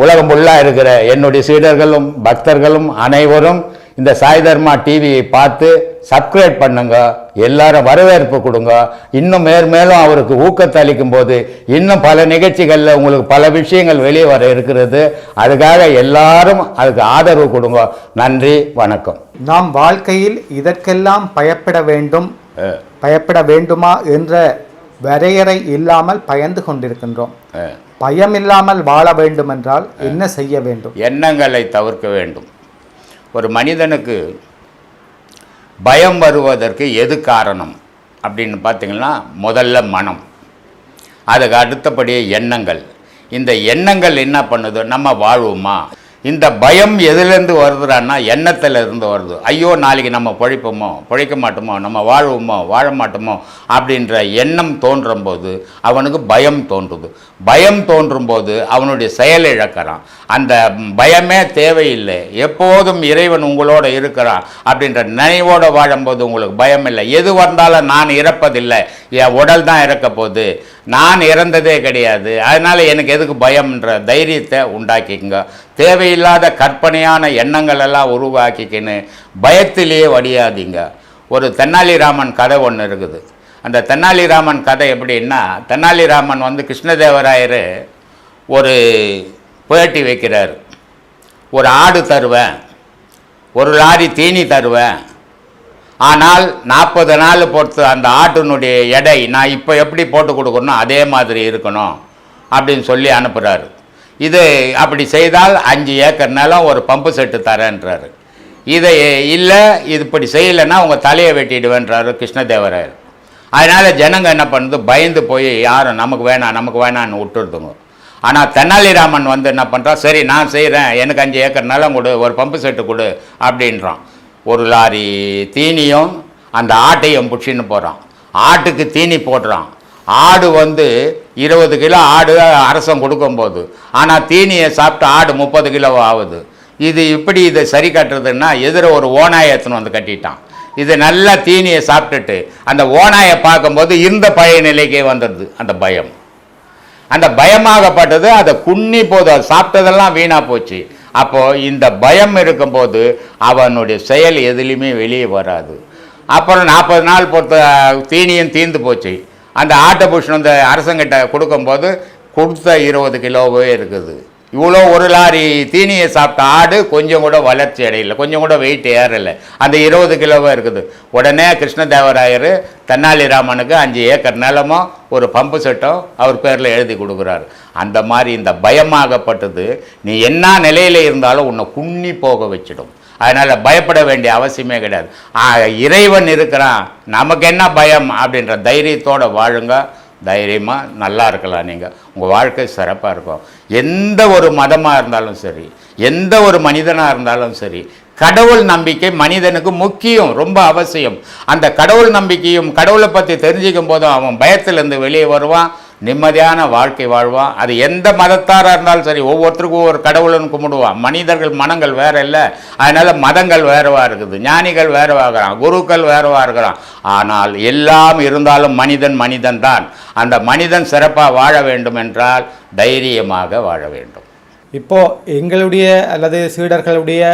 உலகம் ஃபுல்லாக இருக்கிற என்னுடைய சீடர்களும் பக்தர்களும் அனைவரும் இந்த சாய் தர்மா டிவியை பார்த்து சப்ஸ்கிரைப் பண்ணுங்க, எல்லாரும் வரவேற்பு கொடுங்க. இன்னும் மேலும் அவருக்கு ஊக்கத்தை அளிக்கும் போது இன்னும் பல நிகழ்ச்சிகளில் உங்களுக்கு பல விஷயங்கள் வெளியே வர இருக்கிறது. அதுக்காக எல்லாரும் அதுக்கு ஆதரவு கொடுங்க. நன்றி, வணக்கம். நாம் வாழ்க்கையில் இதற்கெல்லாம் பயப்பட வேண்டுமா என்ற வரையறை இல்லாமல் பயந்து கொண்டிருக்கின்றோம். பயம் இல்லாமல் வாழ வேண்டும் என்றால் என்ன செய்ய வேண்டும்? எண்ணங்களை தவிர்க்க வேண்டும். ஒரு மனிதனுக்கு பயம் வருவதற்கு எது காரணம் அப்படின்னு பார்த்தீங்கன்னா, முதல்ல மனம், அதுக்கு அடுத்தபடியே எண்ணங்கள். இந்த எண்ணங்கள் என்ன பண்ணுது? நம்ம வாழ்வோமா? இந்த பயம் எதுலேருந்து வருதுறான்னா எண்ணத்தில் இருந்து வருது. ஐயோ நாளைக்கு நம்ம பிழைக்க மாட்டோமோ, நம்ம வாழ்வோமோ வாழ மாட்டோமோ அப்படின்ற எண்ணம் தோன்றும் போது அவனுக்கு பயம் தோன்றுது. பயம் தோன்றும் போது அவனுடைய செயல் இழக்கிறான். அந்த பயமே தேவையில்லை, எப்போதும் இறைவன் உங்களோட இருக்கிறான் அப்படின்ற நினைவோடு வாழும்போது உங்களுக்கு பயம் இல்லை. எது வந்தாலும் நான் இறப்பதில்லை, என் உடல் தான் இறக்க போகுது, நான் இறந்ததே கிடையாது, அதனால் எனக்கு எதுக்கு பயம்ன்ற தைரியத்தை உண்டாக்கிங்க. தேவையில்லாத கற்பனையான எண்ணங்கள் எல்லாம் உருவாக்கிக்கின்னு பயத்திலேயே வடியாதீங்க. ஒரு தென்னாலிராமன் கதை ஒன்று இருக்குது. அந்த தென்னாலிராமன் கதை எப்படின்னா, தென்னாலிராமன் கிருஷ்ணதேவராயர் ஒரு பேட்டி வைக்கிறார். ஒரு ஆடு தருவேன், ஒரு லாரி தீனி தருவேன், ஆனால் 40 நாள் பொறுத்து அந்த ஆட்டினுடைய எடை நான் இப்போ எப்படி போட்டு கொடுக்கணும் அதே மாதிரி இருக்கணும் அப்படின்னு சொல்லி அனுப்புகிறாரு. இது அப்படி செய்தால் 5 ஏக்கர் நிலம் ஒரு பம்பு செட்டு தரேன்றாரு. இதை இல்லை, இது இப்படி செய்யலைன்னா உங்கள் தலையை வெட்டிடுவேன்றாரு கிருஷ்ணதேவராயர். அதனால் ஜனங்க என்ன பண்ணுது? பயந்து போய் யாரும் நமக்கு வேணான்னு விட்டுடுதுங்க. ஆனால் தென்னாலிராமன் என்ன பண்ணுறான்? சரி நான் செய்கிறேன், எனக்கு 5 ஏக்கர் நிலம் கொடு, ஒரு பம்பு செட்டு கொடு அப்படின்றான். ஒரு லாரி தீனியும் அந்த ஆட்டையும் பிடிச்சின்னு போகிறான். ஆட்டுக்கு தீனி போடுறான். ஆடு 20 கிலோ ஆடு அரசம் கொடுக்கும்போது, ஆனால் தீனியை சாப்பிட்டு ஆடு 30 கிலோ ஆகுது. இதை சரி கட்டுறதுன்னா எதிர ஒரு ஓநாயை எடுத்துன்னு கட்டிட்டான். இது நல்லா தீனியை சாப்பிட்டுட்டு அந்த ஓநாயை பார்க்கும்போது இந்த பழைய நிலைக்கே வந்துடுது அந்த பயம். அந்த பயமாகப்பட்டது அதை குன்னி போது, அது சாப்பிட்டதெல்லாம் வீணாக போச்சு. அப்போது இந்த பயம் இருக்கும்போது அவனுடைய செயல் எதுலேயுமே வெளியே வராது. அப்புறம் 40 நாள் பொறுத்த தீனியும் தீர்ந்து போச்சு. அந்த ஆட்டை புஷன் அந்த அரசங்கிட்ட கொடுக்கும்போது கொடுத்த 20 கிலோவே இருக்குது. இவ்வளோ ஒரு லாரி தீனியை சாப்பிட்ட ஆடு கொஞ்சம் கூட வளர்ச்சி அடையலை, கொஞ்சம் கூட வெயிட் ஏறலை, அந்த 20 கிலோவே இருக்குது. உடனே கிருஷ்ணதேவராயர் தென்னாலிராமனுக்கு 5 ஏக்கர் நிலமோ ஒரு பம்பு செட்டோ அவர் பேரில் எழுதி கொடுக்குறாரு. அந்த மாதிரி இந்த பயமாகப்பட்டது நீ என்ன நிலையில் இருந்தாலும் உன்னை குன்னி போக வச்சிடும். அதனால் பயப்பட வேண்டிய அவசியமே கிடையாது. இறைவன் இருக்கிறான், நமக்கு என்ன பயம் அப்படின்ற தைரியத்தோடு வாழுங்க. தைரியமாக நல்லா இருக்கலாம். நீங்கள் உங்கள் வாழ்க்கை சிறப்பாக இருக்கும். எந்த ஒரு மதமாக இருந்தாலும் சரி, எந்த ஒரு மனிதனாக இருந்தாலும் சரி, கடவுள் நம்பிக்கை மனிதனுக்கு முக்கியம், ரொம்ப அவசியம். அந்த கடவுள் நம்பிக்கையும் கடவுளை பற்றி தெரிஞ்சிக்கும் போதும் அவன் பயத்திலேருந்து வெளியே வருவான், நிம்மதியான வாழ்க்கை வாழ்வான். அது எந்த மதத்தாராக இருந்தாலும் சரி, ஒவ்வொருத்தருக்கும் ஒவ்வொரு கடவுள்னு கும்பிடுவான். மனிதர்கள் மனங்கள் வேற இல்லை, அதனால் மதங்கள் வேறவா இருக்குது, ஞானிகள் வேறவா இருக்கிறான், குருக்கள் வேறவா இருக்கிறான். ஆனால் எல்லாம் இருந்தாலும் மனிதன் தான். அந்த மனிதன் சிறப்பாக வாழ வேண்டும் என்றால் தைரியமாக வாழ வேண்டும். இப்போது எங்களுடைய அல்லது சீடர்களுடைய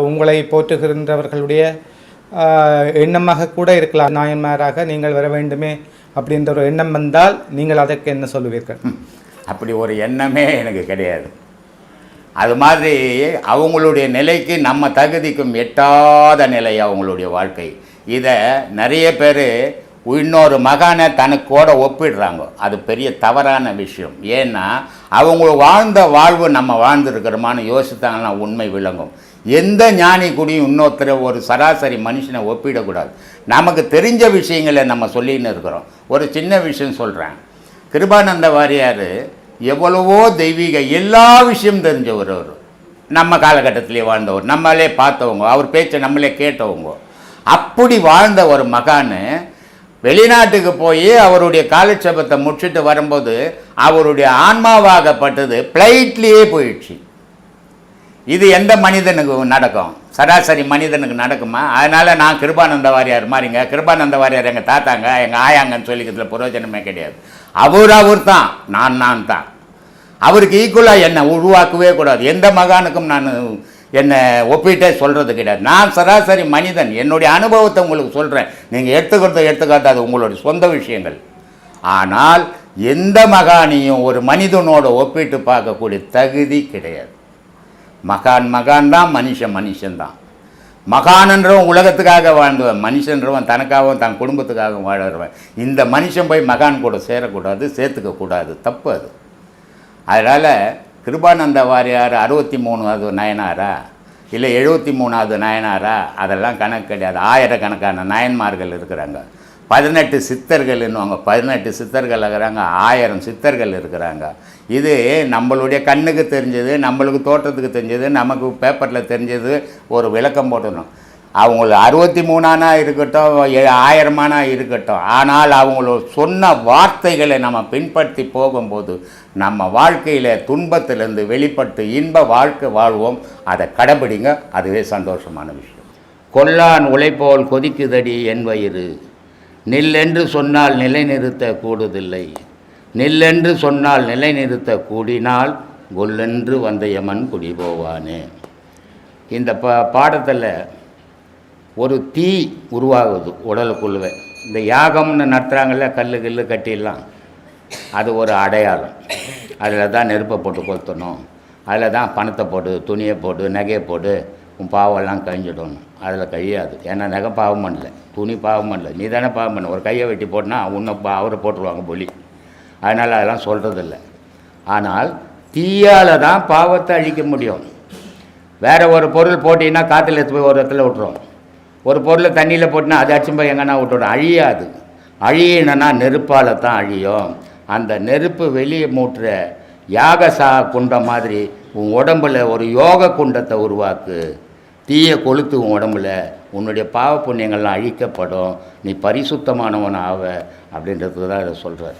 உங்களை போற்றுகின்றவர்களுடைய எண்ணமாக கூட இருக்கலாம், நாயன்மாராக நீங்கள் வர வேண்டுமே அப்படின்ற ஒரு எண்ணம் வந்தால் நீங்கள் அதற்கு என்ன சொல்லுவீர்கள்? அப்படி ஒரு எண்ணமே எனக்கு கிடையாது. அது மாதிரி அவங்களுடைய நிலைக்கு நம்ம தகுதிக்கும் எட்டாத நிலை அவங்களுடைய வாழ்க்கை. இதை நிறைய பேர் இன்னொரு மகானை தனக்கோட ஒப்பிடுறாங்க. அது பெரிய தவறான விஷயம். ஏன்னா அவங்க வாழ்ந்த வாழ்வு நம்ம வாழ்ந்துருக்கிறோமான்னு யோசித்தாங்கன்னா உண்மை விளங்கும். எந்த ஞானி கூடியும் இன்னொருத்தர் ஒரு சராசரி மனுஷனை ஒப்பிடக்கூடாது. நமக்கு தெரிஞ்ச விஷயங்களை நம்ம சொல்லின்னு இருக்கிறோம். ஒரு சின்ன விஷயம் சொல்கிறேன். கிருபானந்த வாரியார் எவ்வளவோ தெய்வீக எல்லா விஷயம் தெரிஞ்சவர். அவர் நம்ம காலகட்டத்திலே வாழ்ந்தவர், நம்மளே பார்த்தவங்க, அவர் பேச்சை நம்மளே கேட்டவங்க. அப்படி வாழ்ந்த ஒரு மகான் வெளிநாட்டுக்கு போய் அவருடைய காலட்சேபத்தை முடிச்சுட்டு வரும்போது அவருடைய ஆன்மாவாகப்பட்டது ஃப்ளைட்லேயே போயிடுச்சு. இது எந்த மனிதனுக்கு நடக்கும்? சராசரி மனிதனுக்கு நடக்குமா? அதனால் நான் கிருபானந்த வாரியார் மாதிரிங்க, கிருபானந்த வாரியார் எங்கள் தாத்தாங்க எங்கள் ஆயாங்கன்னு சொல்லிக்கிறதுல பிரயோஜனமே கிடையாது. அவர் தான், நான் தான். அவருக்கு ஈக்குவலாக என்னை உருவாக்கவே கூடாது. எந்த மகானுக்கும் நான் என்னை ஒப்பிட்டே சொல்கிறது கிடையாது. நான் சராசரி மனிதன். என்னுடைய அனுபவத்தை உங்களுக்கு சொல்கிறேன். நீங்கள் எடுத்துக்காட்டு அது உங்களுடைய சொந்த விஷயங்கள். ஆனால் எந்த மகானையும் ஒரு மனிதனோட ஒப்பிட்டு பார்க்கக்கூடிய தகுதி கிடையாது. மகான் தான், மனுஷன்தான். மகானன்றவன் உலகத்துக்காக வாழ்ந்தவன், மனுஷன்றவன் தனக்காகவும் தன் குடும்பத்துக்காகவும் வாழறவன். இந்த மனுஷன் போய் மகான் கூட சேரக்கூடாது, சேர்த்துக்கக்கூடாது, தப்பு அது. அதனால் கிருபானந்த வாரியார் 63வது நயனாரா இல்லை 73வது நயனாரா அதெல்லாம் கணக்கு கிடையாது. ஆயிரக்கணக்கான நயன்மார்கள் இருக்கிறாங்க. 18 சித்தர்கள்னுவாங்க. 18 சித்தர்கள் இருக்கிறாங்க, 1000 சித்தர்கள் இருக்கிறாங்க. இது நம்மளுடைய கண்ணுக்கு தெரிஞ்சது, நம்மளுக்கு தோற்றத்துக்கு தெரிஞ்சது, நமக்கு பேப்பரில் தெரிஞ்சது ஒரு விளக்கம் போட்டணும். அவங்களுக்கு 63ஆனா இருக்கட்டும், 1000ஆனா இருக்கட்டும், ஆனால் அவங்கள சொன்ன வார்த்தைகளை நம்ம பின்பற்றி போகும்போது நம்ம வாழ்க்கையில் துன்பத்திலேருந்து வெளிப்பட்டு இன்ப வாழ்க்கை வாழ்வோம். அதை கடைபிடிங்க, அதுவே சந்தோஷமான விஷயம். கொல்லான் உழைப்போல் கொதிக்குதடி என் வயிறு, நில்லென்று சொன்னால் நிலைநிறுத்த கூடுதில்லை, நில்லென்று சொன்னால் நிலைநிறுத்த கூடினால் கொல்லென்று வந்த யமன் குடி போவானே. இந்த பாடத்தில் ஒரு தீ உருவாகுது உடலுக்குள்ளே. இந்த யாகம்னு நடத்துகிறாங்கல்ல, கல்லு கட்டிடலாம், அது ஒரு அடையாளம். அதில் தான் நெருப்பை போட்டு கொளுத்தணும், அதில் தான் பணத்தை போடு, துணியை போடு, நகையை போடு, உன் பாவெல்லாம் கழிஞ்சிடணும். அதில் கழியாது. ஏன்னா நகை பாவம் பண்ணல, துணி பாவம் பண்ணல, நீ தானே பாவம் பண்ண. ஒரு கையை வெட்டி போட்டுனா உன்னை அவரை போட்டுருவாங்க பொலி. அதனால் அதெல்லாம் சொல்கிறதில்ல. ஆனால் தீயால் தான் பாவத்தை அழிக்க முடியும். வேறு ஒரு பொருள் போட்டிங்கன்னா காற்றுல எடுத்து போய் ஒரு இடத்துல விட்டுரும். ஒரு பொருளை தண்ணியில் போட்டினா அது அடிச்சு போய் எங்கன்னா விட்டுடும், அழியாது. அழியணுன்னா நெருப்பால் தான் அழியும். அந்த நெருப்பு வெளியே மூட்டுற யாகசா குண்டம் மாதிரி உன் உடம்பில் ஒரு யோக குண்டத்தை உருவாக்கு. தீயை கொளுத்து உன் உடம்புல, உன்னுடைய பாவ புண்ணியங்கள்லாம் அழிக்கப்படும், நீ பரிசுத்தமானவன் ஆவ அப்படின்றதுக்கு தான் இதை சொல்கிறார்.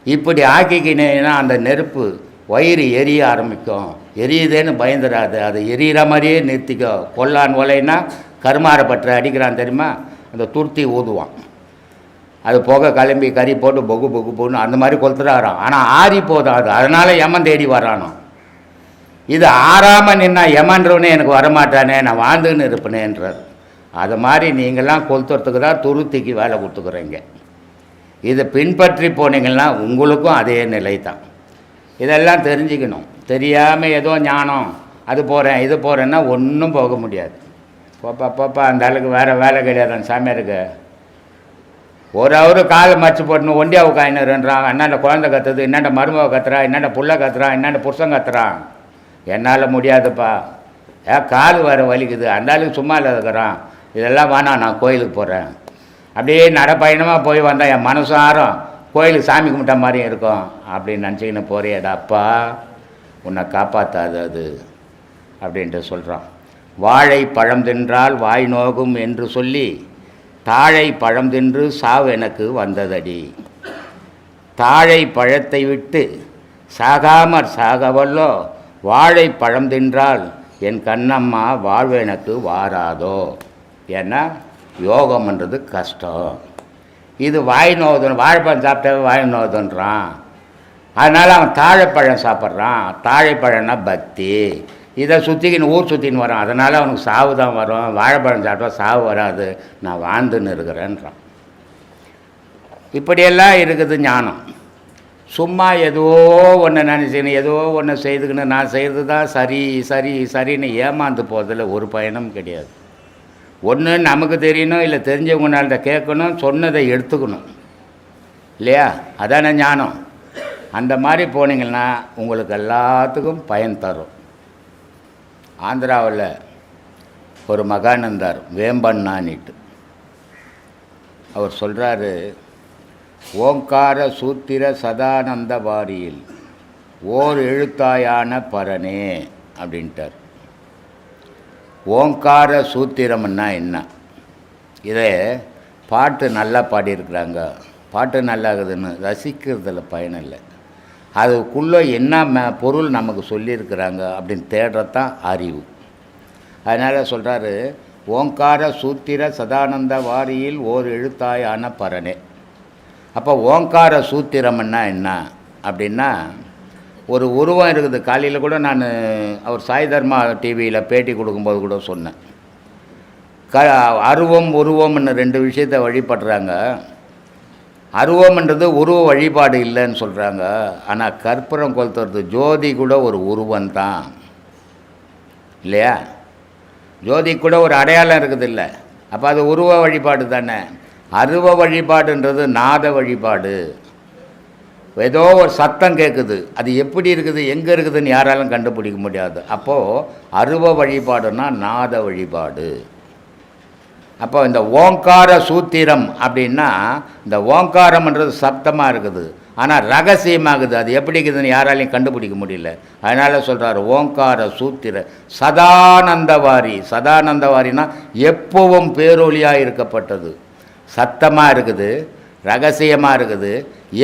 இப்படி ஆக்கிக்கினேன்னா அந்த நெருப்பு வயிறு எரிய ஆரம்பிக்கும். எரியுதேன்னு பயந்துடாது, அது எரியிற மாதிரியே நிறுத்திக்கோ. கொல்லான் ஒலைன்னா கருமாறப்பற்ற அடிக்கிறான் தெரியுமா, அந்த துருத்தி ஊதுவான், அது புகை கிளம்பி கறி போட்டு பொகு பொகுன்னு அந்த மாதிரி கொளுத்துறாராம். ஆனால் ஆறி போதும் அது, அதனால் யமன் தேடி வரானோ. இது ஆறாமல் நின்னா யமன்றவனே எனக்கு வரமாட்டானே, நான் வாழ்ந்துன்னு இருப்பேனேன்றார். அது மாதிரி நீங்கள்லாம் கொளுத்துறதுக்கு தான் துருத்திக்கு வேலை கொடுத்துக்குறீங்க. இதை பின்பற்றி போனீங்கன்னா உங்களுக்கும் அதே நிலை தான். இதெல்லாம் தெரிஞ்சுக்கணும். தெரியாமல் ஏதோ ஞானம் அது போகிறேன் இது போகிறேன்னா ஒன்றும் போக முடியாது. போப்பா அந்த ஆளுக்கு வேறு வேலை கிடையாது. அந்த சாமியாருக்கு ஒரு அவரு காலை மறைச்சி போட்டுன்னு ஒண்டியாவு காயினருன்றான். என்னாண்ட குழந்தை கத்துது, என்னாண்ட மருமக கத்துறா, என்னாண்ட புள்ள கத்துறான், என்னாண்ட புருஷன் கத்துறான். என்னால் முடியாதுப்பா, கால் வேறு வலிக்குது, அந்த ஆளுக்கு சும்மா இருக்கிறான். இதெல்லாம் வேணாம், நான் கோயிலுக்கு போகிறேன். அப்படியே நடப்பயணமாக போய் வந்தால் என் மனசாரம் கோயிலுக்கு சாமி கும்பிட்ட மாதிரியும் இருக்கும் அப்படின்னு நினச்சிக்கின்னு போறியடாப்பா, உன்னை காப்பாற்றாது அது அப்படின்ட்டு சொல்கிறான். வாழை பழம் தின்றால் வாய் நோகும் என்று சொல்லி தாழை பழம் தின்று சாவு எனக்கு வந்ததடி. தாழை பழத்தை விட்டு சாகாமற் சாகவல்லோ, வாழை பழம் தின்றால் என் கண்ணம்மா வாழ்வு எனக்கு வாராதோ. ஏன்னா யோகம்ன்றது கஷ்டம். இது வாய் நோதுன்னு, வாழைப்பழம் சாப்பிட்டாவே வாய் நோதுன்றான். அதனால் அவன் தாழைப்பழம் சாப்பிட்றான். தாழைப்பழம்னா பக்தி. இதை சுற்றிக்கின்னு ஊர் சுற்றின்னு வரான், அதனால் அவனுக்கு சாவு தான் வரும். வாழைப்பழம் சாப்பிட்டா சாவு வராது, நான் வாழ்ந்துன்னு இருக்கிறேன்றான். இப்படியெல்லாம் இருக்குது ஞானம். சும்மா ஏதோ ஒன்று நினச்சிக்கின்னு ஏதோ ஒன்று செய்துக்கின்னு நான் செய்கிறது தான் சரி சரி சரின்னு ஏமாந்து போகிறதுல ஒரு பயனும் கிடையாது. ஒன்று நமக்கு தெரியணும், இல்லை தெரிஞ்சவங்கனால்கிட்ட கேட்கணும், சொன்னதை எடுத்துக்கணும் இல்லையா? அதான ஞானம். அந்த மாதிரி போனீங்கன்னா உங்களுக்கு எல்லாத்துக்கும் பயன் தரும். ஆந்திராவில் ஒரு மகான் இருந்தார், வேம்பண்ணானிட்டு. அவர் சொல்கிறாரு, ஓங்கார சூத்திர சதானந்த வாரியில் ஓர் எழுத்தாயான பரனே அப்படின்ட்டார். ஓங்கார சூத்திரம்னா என்ன? இதை பாட்டு நல்லா பாடியிருக்கிறாங்க, பாட்டு நல்லாகுதுன்னு ரசிக்கிறதுல பயனில்லை. அதுக்குள்ளே என்ன பொருள் நமக்கு சொல்லியிருக்கிறாங்க அப்படின்னு தேடுறதான் அறிவு. அதனால் சொல்கிறாரு, ஓங்கார சூத்திர சதானந்த வாரியில் ஓர் எழுத்தாயான பரனே. அப்போ ஓங்கார சூத்திரம்னா என்ன அப்படின்னா, ஒரு உருவம் இருக்குது. காலையில் கூட நான் அவர் சாய் தர்மா டிவியில் பேட்டி கொடுக்கும்போது கூட சொன்னேன். அருவம் உருவம்னு 2 விஷயத்தை வழிபடுறாங்க. அருவம்ன்றது உருவ வழிபாடு இல்லைன்னு சொல்கிறாங்க. ஆனால் கற்பூரம் கொளுத்துறது ஜோதி கூட ஒரு உருவந்தான் இல்லையா? ஜோதி கூட ஒரு அடையாளம் இருக்குது இல்லை? அப்போ அது உருவ வழிபாடு தானே. அருவ வழிபாடுன்றது நாத வழிபாடு. ஏதோ ஒரு சத்தம் கேட்குது, அது எப்படி இருக்குது எங்கே இருக்குதுன்னு யாராலும் கண்டுபிடிக்க முடியாது. அப்போது அருவ வழிபாடுன்னா நாத வழிபாடு. அப்போ இந்த ஓங்கார சூத்திரம் அப்படின்னா இந்த ஓங்காரம்ன்றது சப்தமாக இருக்குது, ஆனால் ரகசியமாகுது. அது எப்படி இருக்குதுன்னு யாராலையும் கண்டுபிடிக்க முடியல. அதனால் சொல்கிறார் ஓங்கார சூத்திர சதானந்தவாரி. சதானந்தவாரினா எப்பவும் பேரொளியாக இருக்கப்பட்டது. சத்தமாக இருக்குது, ரகசியமாக இருக்குது,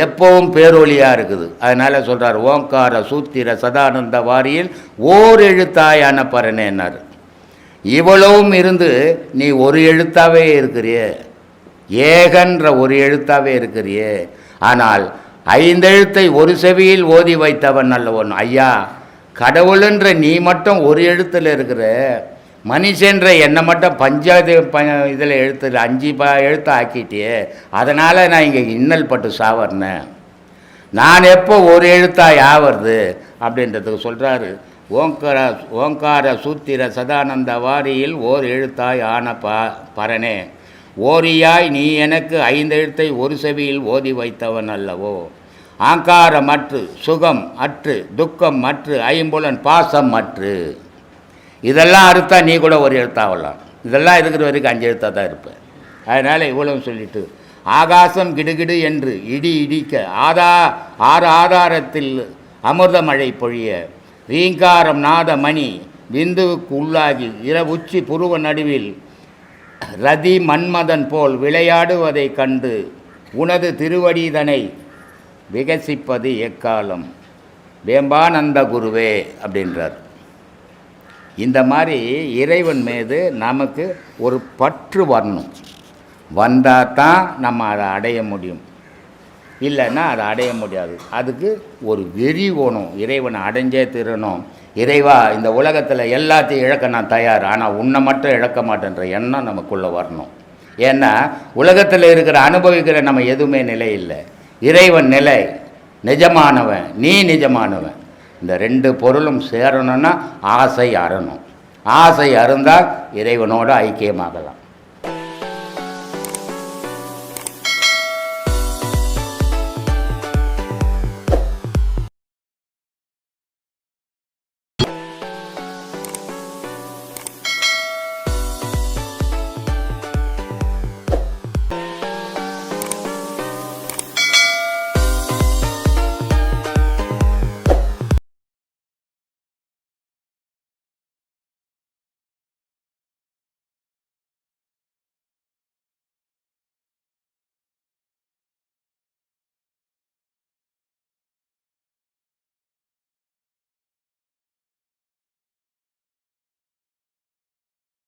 எப்பவும் பேரொளியாக இருக்குது. அதனால் சொல்கிறார் ஓங்கார சூத்திர சதானந்த வாரியில் ஓர் எழுத்தாயான பரனேன்னார். இவ்வளவும் இருந்து நீ ஒரு எழுத்தாவே இருக்கிறியே, ஏகன்ற ஒரு எழுத்தாவே இருக்கிறியே. ஆனால் 5 எழுத்தை ஒரு செவியில் ஓதி வைத்தவன் அல்லவன். ஐயா, கடவுளுன்ற நீ மட்டும் ஒரு எழுத்தில் இருக்கிற, மனுஷன்ற என்னை மட்டும் பஞ்சாயத்து இதில் எழுத்துல 5 எழுத்து ஆக்கிட்டியே. அதனால் நான் இங்கே இன்னல் பட்டு சாவறேன். நான் எப்போ ஒரு எழுத்தாக ஆவறது அப்படின்றதுக்கு சொல்கிறாரு ஓங்கார சூத்திர சதானந்த வாரியில் ஓர் எழுத்தாய் ஆன பரனே, ஓரியாய் நீ எனக்கு 5 எழுத்தை ஒரு செவியில் ஓதி வைத்தவன் அல்லவோ. ஆங்காரம் அற்று, சுகம் அற்று, துக்கம் அற்று, ஐம்புலன் பாசம் அற்று. இதெல்லாம் அறுத்தா நீ கூட ஒரு எழுத்தாகலாம். இதெல்லாம் இருக்கிற வரைக்கும் 5 எழுத்தாக தான் இருப்பேன். அதனால் இவ்வளவு சொல்லிட்டு ஆகாசம் கிடுகிடு என்று இடி இடிக்க 6 ஆதாரத்தில் அமிர்த மழை பொழிய ரீங்காரம் நாத மணி விந்துவுக்கு உள்ளாகி உச்சி புருவ நடுவில் ரதி மன்மதன் போல் விளையாடுவதை கண்டு உனது திருவடிதனை விகசிப்பது எக்காலம் வேம்பானந்த குருவே அப்படின்றார். இந்த மாதிரி இறைவன் மீது நமக்கு ஒரு பற்று வரணும். வந்தால் தான் நம்ம அதை அடைய முடியும், இல்லைன்னா அதை அடைய முடியாது. அதுக்கு ஒரு வெறி ஓணும், இறைவனை அடைஞ்சே தீரணும். இறைவா, இந்த உலகத்தில் எல்லாத்தையும் இழக்க நான் தயார், ஆனால் உன்னை மட்டும் இழக்க மாட்டேன்ற எண்ணம் நமக்குள்ளே வரணும். ஏன்னா உலகத்தில் இருக்கிற அனுபவிக்கிற நம்ம எதுவுமே நிலை இல்லை. இறைவன் நிலை, நிஜமானவன், நீ நிஜமானவன். இந்த 2 பொருளும் சேரணும்னா ஆசை அறணும். ஆசை அருந்தால் இறைவனோடு ஐக்கியமாகலாம்.